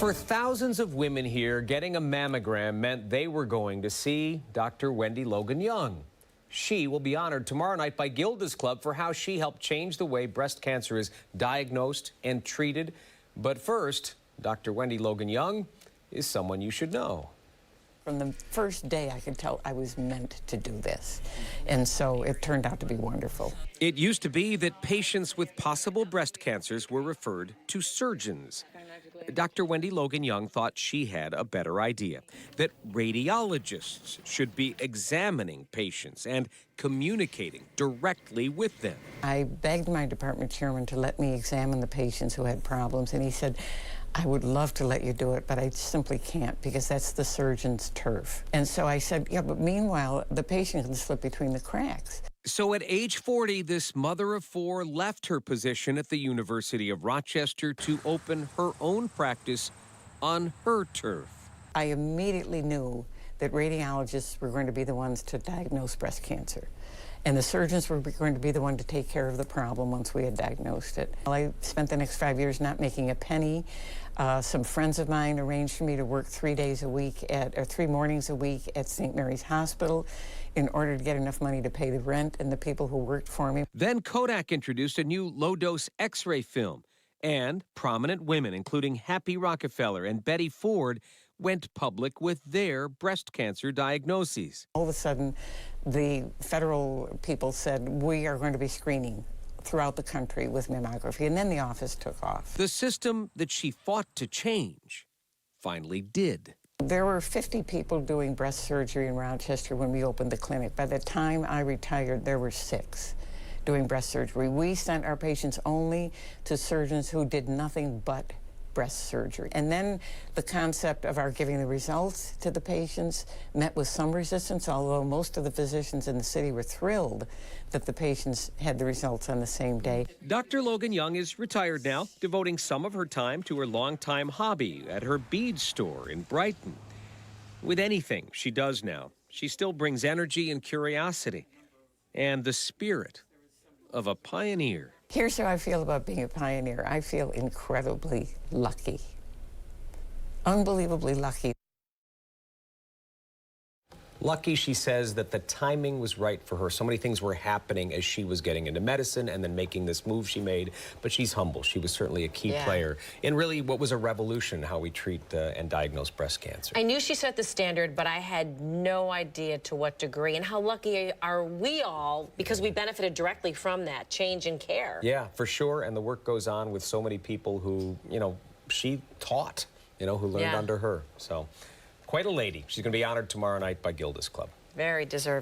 For thousands of women here, getting a mammogram meant they were going to see Dr. Wende Logan-Young. She will be honored tomorrow night by Gilda's Club for how she helped change the way breast cancer is diagnosed and treated. But first, Dr. Wende Logan-Young is someone you should know. From the first day, I could tell I was meant to do this. And so it turned out to be wonderful. It used to be that patients with possible breast cancers were referred to surgeons. Dr. Wende Logan-Young thought she had a better idea, that radiologists should be examining patients and communicating directly with them. I begged my department chairman to let me examine the patients who had problems, and he said, I would love to let you do it, but I simply can't because that's the surgeon's turf. And so I said, yeah, but meanwhile, the patient can slip between the cracks. So at age 40, this mother of four left her position at the University of Rochester to open her own practice on her turf. I immediately knew that radiologists were going to be the ones to diagnose breast cancer. And the surgeons were going to be the one to take care of the problem once we had diagnosed it. I spent the next 5 years not making a penny. Some friends of mine arranged for me to work 3 days a week or 3 mornings a week at St. Mary's Hospital in order to get enough money to pay the rent and the people who worked for me. Then Kodak introduced a new low-dose X-ray film, and prominent women, including Happy Rockefeller and Betty Ford, went public with their breast cancer diagnoses. All of a sudden, the federal people said, we are going to be screening throughout the country with mammography, and then the office took off. The system that she fought to change finally did. There were 50 people doing breast surgery in Rochester when we opened the clinic. By the time I retired, there were 6 doing breast surgery. We sent our patients only to surgeons who did nothing but breast surgery. And then the concept of our giving the results to the patients met with some resistance, although most of the physicians in the city were thrilled that the patients had the results on the same day. Dr. Logan-Young is retired now, devoting some of her time to her longtime hobby at her beads store in Brighton. With anything she does now, she still brings energy and curiosity and the spirit of a pioneer. Here's how I feel about being a pioneer. I feel incredibly lucky, unbelievably lucky. Lucky, she says, that the timing was right for her. So many things were happening as she was getting into medicine and then making this move she made. But she's humble. She was certainly a key player in really what was a revolution, how we treat and diagnose breast cancer. I knew she set the standard, but I had no idea to what degree. And how lucky are we all, because we benefited directly from that change in care. Yeah, for sure. And the work goes on with so many people who, she taught, who learned under her. So quite a lady. She's going to be honored tomorrow night by Gilda's Club. Very deserving.